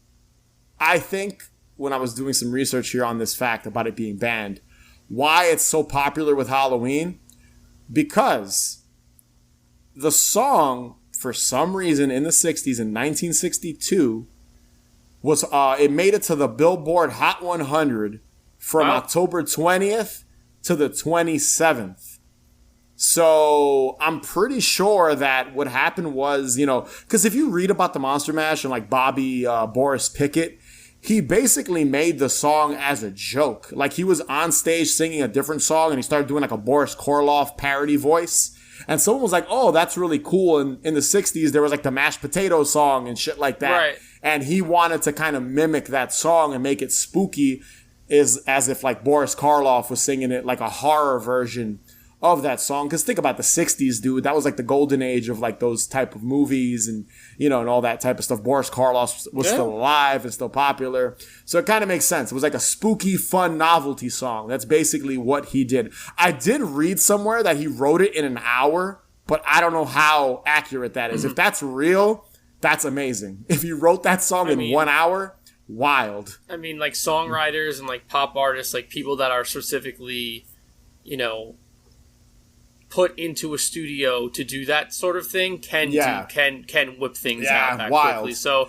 I think when I was doing some research here on this fact about it being banned, why it's so popular with Halloween? Because the song, for some reason, in the 60s, in 1962, was it made it to the Billboard Hot 100 from October 20th to the 27th. So I'm pretty sure that what happened was, because if you read about the Monster Mash and like Boris Pickett, he basically made the song as a joke. Like he was on stage singing a different song and he started doing like a Boris Karloff parody voice. And someone was like, oh, that's really cool. And in the 60s, there was like the mashed potato song and shit like that. Right. And he wanted to kind of mimic that song and make it spooky as if like Boris Karloff was singing it like a horror version of that song. Because think about the 60s, dude. That was like the golden age of like those type of movies and, and all that type of stuff. Boris Karloff was still alive and still popular. So it kind of makes sense. It was like a spooky, fun novelty song. That's basically what he did. I did read somewhere that he wrote it in an hour, but I don't know how accurate that is. If that's real, that's amazing. If you wrote that song in 1 hour, wild. I mean, like songwriters and like pop artists, like people that are specifically, put into a studio to do that sort of thing can whip things out that quickly. So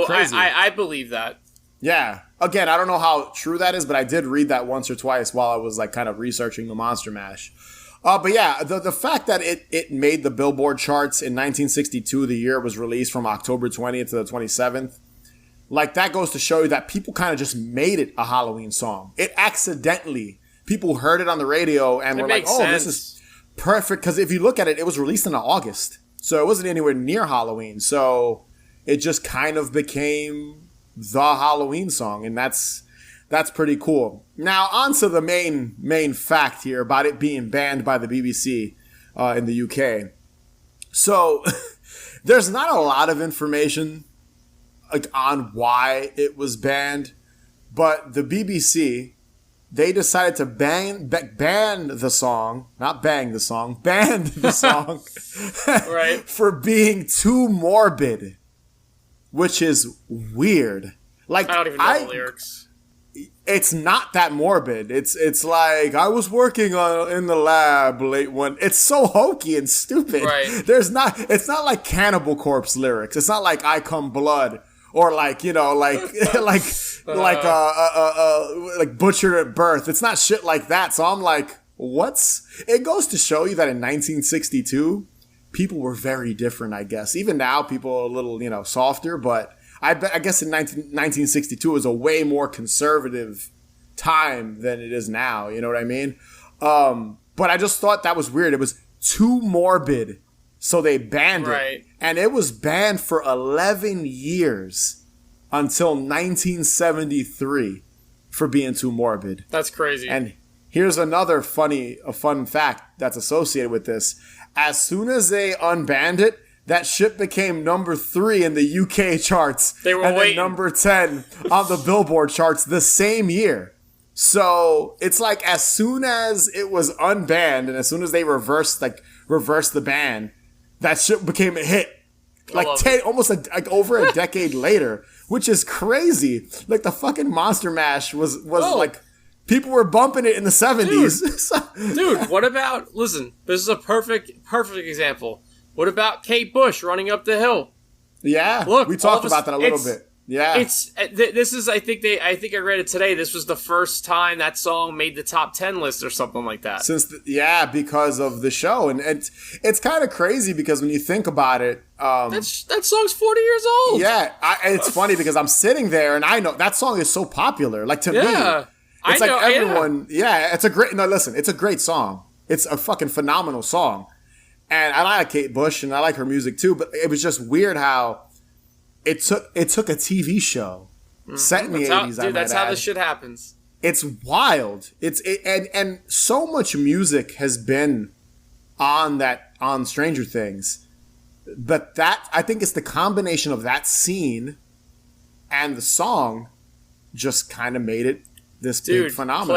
I believe that. Yeah. Again, I don't know how true that is, but I did read that once or twice while I was like kind of researching the Monster Mash. But yeah, the fact that it made the Billboard charts in 1962, the year it was released, from October 20th to the 27th, like that goes to show you that people kind of just made it a Halloween song. It accidentally, people heard it on the radio and were like, oh, this is perfect, because if you look at it, it was released in August, so it wasn't anywhere near Halloween. So it just kind of became the Halloween song, and that's pretty cool. Now on to the main fact here about it being banned by the BBC in the UK. So there's not a lot of information like on why it was banned, but the BBC, they decided to ban the song, not bang the song, banned the song right, for being too morbid, which is weird. Like, I don't even know the lyrics. It's not that morbid. It's like, I was working in the lab late one. It's so hokey and stupid. Right. It's not like Cannibal Corpse lyrics. It's not like I Come Blood. Or like, like butchered at birth. It's not shit like that. So I'm like, it goes to show you that in 1962, people were very different, I guess. Even now, people are a little, softer, but I guess in 1962 was a way more conservative time than it is now. You know what I mean? But I just thought that was weird. It was too morbid. So they banned it. And it was banned for 11 years until 1973 for being too morbid. That's crazy. And here's another fun fact that's associated with this. As soon as they unbanned it, that shit became number 3 in the UK charts. They were and waiting. Then number 10 on the Billboard charts the same year. So it's like as soon as it was unbanned and as soon as they reversed the ban, that shit became a hit. Like over a decade later, which is crazy. Like the fucking Monster Mash was like, people were bumping it in the 70s. Dude, what about, listen, this is a perfect example. What about Kate Bush running up the hill? Yeah, look, we talked about that a little bit. Yeah. This is, I think I read it today. This was the first time that song made the top 10 list or something like that. Because of the show. And it's kind of crazy because when you think about it, that song's 40 years old. Yeah. It's funny because I'm sitting there and I know that song is so popular. Like to me, it's like everyone. Yeah. It's a great song. It's a fucking phenomenal song. And I like Kate Bush and I like her music too, but it was just weird how it took a TV show set in the 80s. That's how this shit happens. It's wild. And so much music has been on Stranger Things. But that, I think it's the combination of that scene and the song just kind of made it this big phenomenon.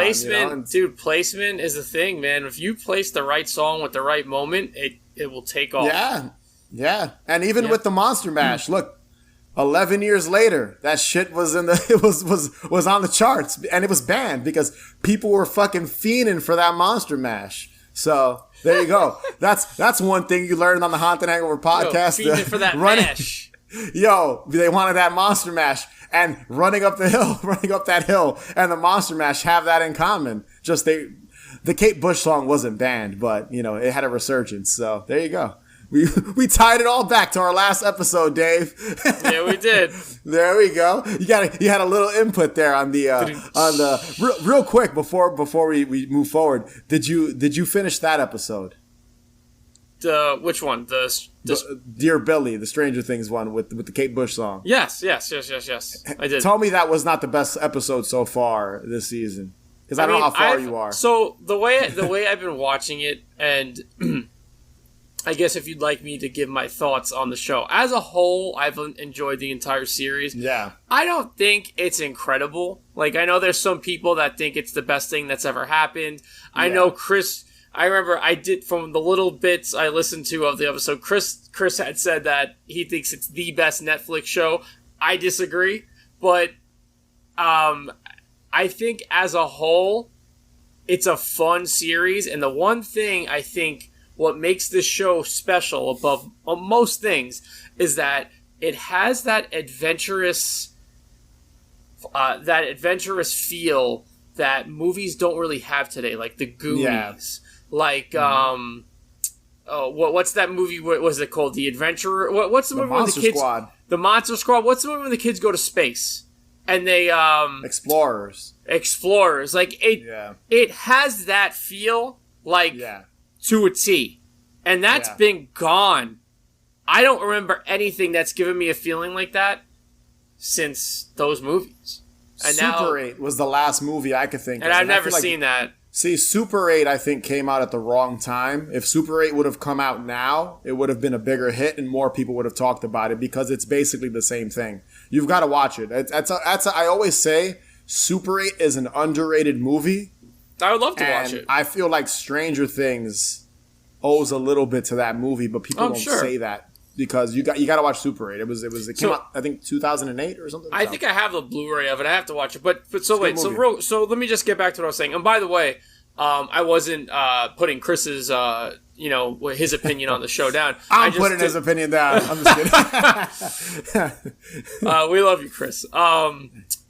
Placement is the thing, man. If you place the right song with the right moment, it will take off. Yeah. And even with the Monster Mash, look, 11 years later, that shit was was on the charts, and it was banned because people were fucking fiending for that Monster Mash. So there you go. That's one thing you learned on the Haunted Hangover podcast. Fiending for that mash. Yo, they wanted that Monster Mash, and running up that hill, and the Monster Mash have that in common. Just the Kate Bush song wasn't banned, but it had a resurgence. So there you go. We tied it all back to our last episode, Dave. Yeah, we did. There we go. You had a little input there on the real quick before we move forward. Did you finish that episode? Which one? The Dear Billy, the Stranger Things one with the Kate Bush song. Yes. I did. Tell me that was not the best episode so far this season, because I don't know how far you are. So the way I've been watching it, and I guess if you'd like me to give my thoughts on the show as a whole, I've enjoyed the entire series. Yeah. I don't think it's incredible. Like, I know there's some people that think it's the best thing that's ever happened. Yeah. I know Chris, I remember from the little bits I listened to of the episode, Chris had said that he thinks it's the best Netflix show. I disagree, but I think as a whole, it's a fun series. And the one thing I think what makes this show special above most things is that it has that adventurous feel that movies don't really have today, like the Goonies, like what's that movie? What was it called? The Adventurer. What's the movie? Monster Squad. The Monster Squad. What's the movie when the kids go to space and they Explorers. Like it has that feel, like. Yeah. To a T. And that's been gone. I don't remember anything that's given me a feeling like that since those movies. And Super 8 was the last movie I could think of. And I've never seen that. See, Super 8 I think came out at the wrong time. If Super 8 would have come out now, it would have been a bigger hit and more people would have talked about it because it's basically the same thing. You've got to watch it. I always say Super 8 is an underrated movie. I would love to watch it. I feel like Stranger Things owes a little bit to that movie, but people don't say that because you got to watch Super 8. It came out I think 2008 or something. I think I have the Blu-ray of it. I have to watch it. But so let me just get back to what I was saying. And by the way, I wasn't putting Chris's his opinion on the show down. I'm putting his opinion down. I'm just kidding. We love you, Chris.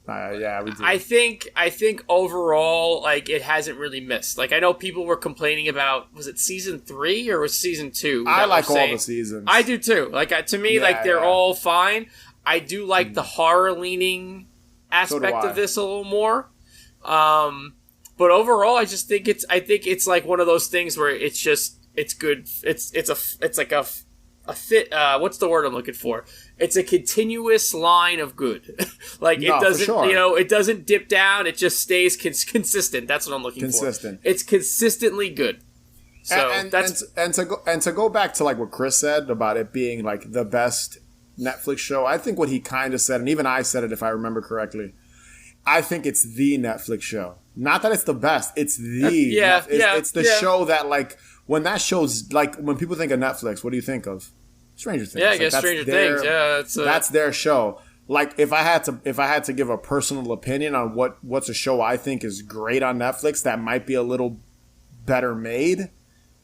Yeah, we do. I think overall, like, it hasn't really missed. Like, I know people were complaining about, was it season 3 or was season 2? I like all the seasons. I do too. Like, to me, they're all fine. I do like the horror leaning aspect of this a little more. But overall, I just think it's like one of those things where it's good. It's like a fit. What's the word I'm looking for? It's a continuous line of good. Like, it doesn't, it doesn't dip down. It just stays consistent. That's what I'm looking for. It's consistently good. So to go back to like what Chris said about it being like the best Netflix show, I think what he kind of said, and even I said it if I remember correctly, I think it's the Netflix show. Not that it's the best. It's the it's the show that, like, when that show's, like, when people think of Netflix, what do you think of? Stranger Things. Yeah, I guess Stranger Things. Yeah, that's their show. Like, if I had to give a personal opinion on what's a show I think is great on Netflix that might be a little better made,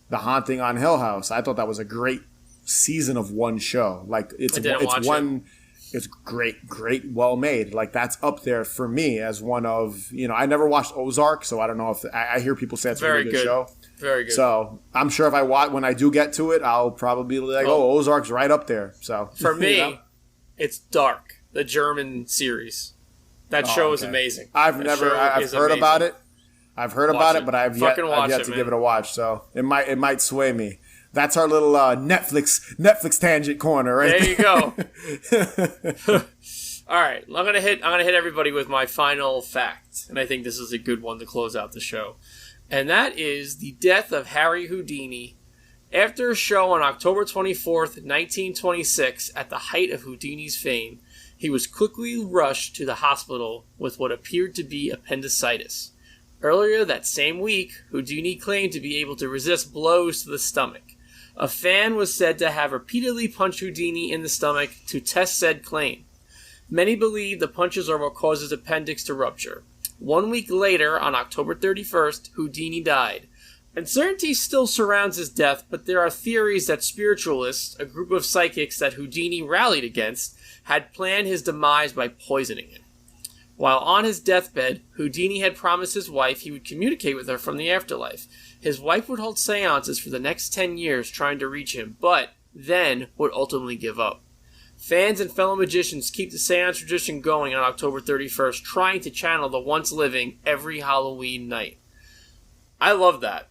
The Haunting on Hill House. I thought that was a great season of one show. Like, it's it's great, well made. Like that's up there for me as one of, I never watched Ozark, so I don't know if I hear people say it's a really good show. Very good. So I'm sure if when I do get to it, I'll probably be like, Ozark's right up there. So for me, it's Dark, the German series. That show is amazing. I've heard about it. I've heard about it, but I've yet to give it a watch. So it might sway me. That's our little Netflix tangent corner, right? There you go. All right, I'm gonna hit everybody with my final fact, and I think this is a good one to close out the show, and that is the death of Harry Houdini. After a show on October 24th, 1926, at the height of Houdini's fame, he was quickly rushed to the hospital with what appeared to be appendicitis. Earlier that same week, Houdini claimed to be able to resist blows to the stomach. A fan was said to have repeatedly punched Houdini in the stomach to test said claim. Many believe the punches are what caused his appendix to rupture. 1 week later, on October 31st, Houdini died. Uncertainty still surrounds his death, but there are theories that spiritualists, a group of psychics that Houdini rallied against, had planned his demise by poisoning him. While on his deathbed, Houdini had promised his wife he would communicate with her from the afterlife. His wife would hold seances for the next 10 years trying to reach him, but then would ultimately give up. Fans and fellow magicians keep the seance tradition going on October 31st, trying to channel the once living every Halloween night. I love that.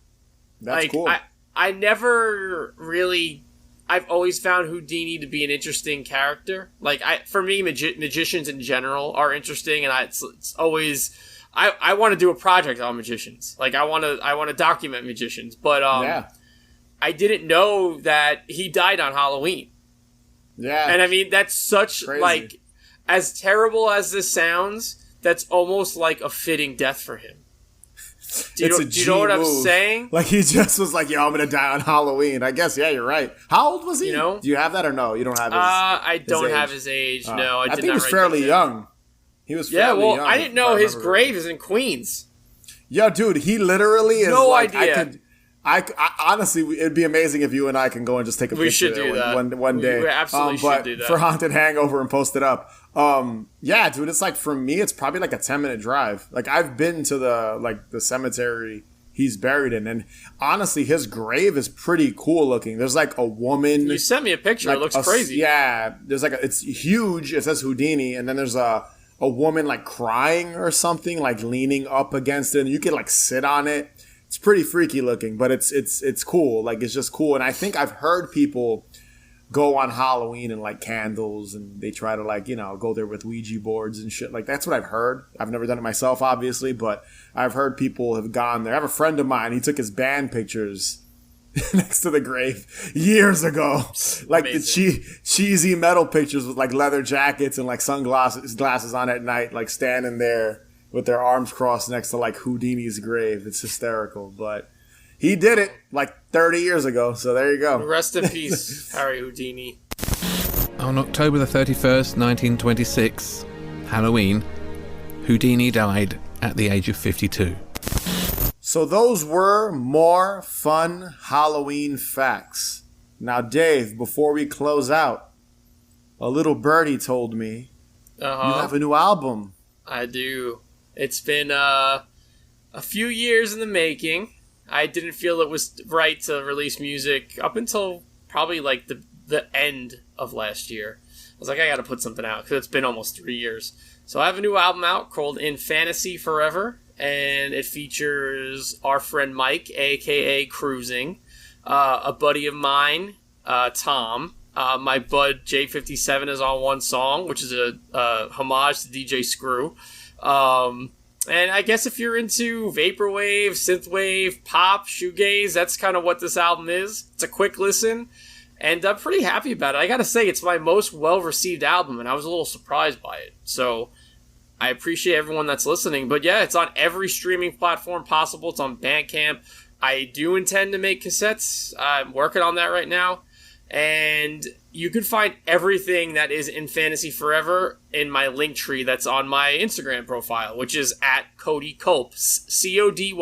That's cool. I never really... I've always found Houdini to be an interesting character. Like, for me, magicians in general are interesting, and it's always... I want to do a project on magicians. Like, I want to document magicians. But I didn't know that he died on Halloween. Yeah. And I mean, that's such, crazy. Like, as terrible as this sounds, that's almost like a fitting death for him. Do you know what I'm saying? Like, he just was like, I'm going to die on Halloween. I guess, yeah, you're right. How old was he? Do you have that or no? You don't have his I don't have his age, no. I think he was fairly young. He was fairly young. I didn't know his grave is in Queens. Yeah, dude, he literally is no idea. I honestly, it'd be amazing if you and I can go and just take a picture. We should do that one day. We absolutely should do that for Haunted Hangover and post it up. Yeah, dude, it's like, for me, it's probably like a 10-minute drive. Like, I've been to the cemetery he's buried in, and honestly, his grave is pretty cool looking. There's like a woman. You sent me a picture. It looks crazy. Yeah, there's like it's huge. It says Houdini, and then there's a woman like crying or something, like leaning up against it, and you can like sit on it. It's pretty freaky looking, but it's cool. Like, it's just cool. And I think I've heard people go on Halloween and light candles, and they try to go there with Ouija boards and shit. Like, that's what I've heard. I've never done it myself, obviously, but I've heard people have gone there. I have a friend of mine. He took his band pictures next to the grave years ago. Like, amazing. The cheesy metal pictures with like leather jackets and like glasses on at night, like standing there with their arms crossed next to like Houdini's grave. It's hysterical, but he did it like 30 years ago, so there you go. Rest in peace, Harry Houdini. On October the 31st, 1926, Halloween, Houdini died at the age of 52. So those were more fun Halloween facts. Now, Dave, before we close out, a little birdie told me you have a new album. I do. It's been a few years in the making. I didn't feel it was right to release music up until probably like the end of last year. I was like, I gotta put something out because it's been almost 3 years. So I have a new album out called In Fantasy Forever, and it features our friend Mike, aka Cruising, a buddy of mine, Tom. My bud J57 is on one song, which is a homage to DJ Screw. And I guess if you're into vaporwave, synthwave, pop, shoegaze, that's kind of what this album is. It's a quick listen, and I'm pretty happy about it. I gotta say, it's my most well-received album, and I was a little surprised by it. So I appreciate everyone that's listening. But yeah, it's on every streaming platform possible. It's on Bandcamp. I do intend to make cassettes. I'm working on that right now. And you can find everything that is In Fantasy Forever in my link tree that's on my Instagram profile, which is at Cody Culp, CODYCVLP.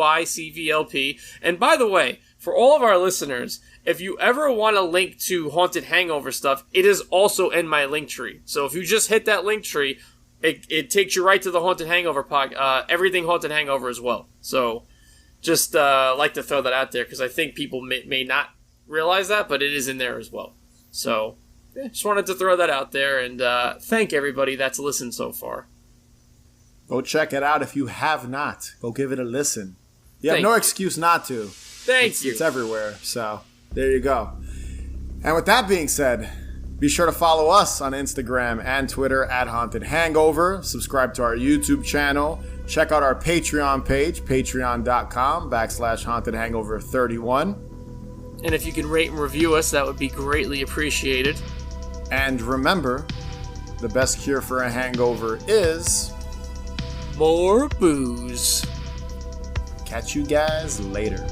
And by the way, for all of our listeners, if you ever want a link to Haunted Hangover stuff, it is also in my link tree. So if you just hit that link tree, it takes you right to the Haunted Hangover everything Haunted Hangover as well. So just like to throw that out there because I think people may not realize that, but it is in there as well. So just wanted to throw that out there and thank everybody that's listened so far. Go check it out if you have not. Go give it a listen. You have no excuse not to. Thank you. It's everywhere. So there you go. And with that being said, be sure to follow us on Instagram and Twitter at Haunted Hangover. Subscribe to our YouTube channel. Check out our Patreon page, patreon.com/Haunted Hangover 31. And if you can rate and review us, that would be greatly appreciated. And remember, the best cure for a hangover is more booze. Catch you guys later.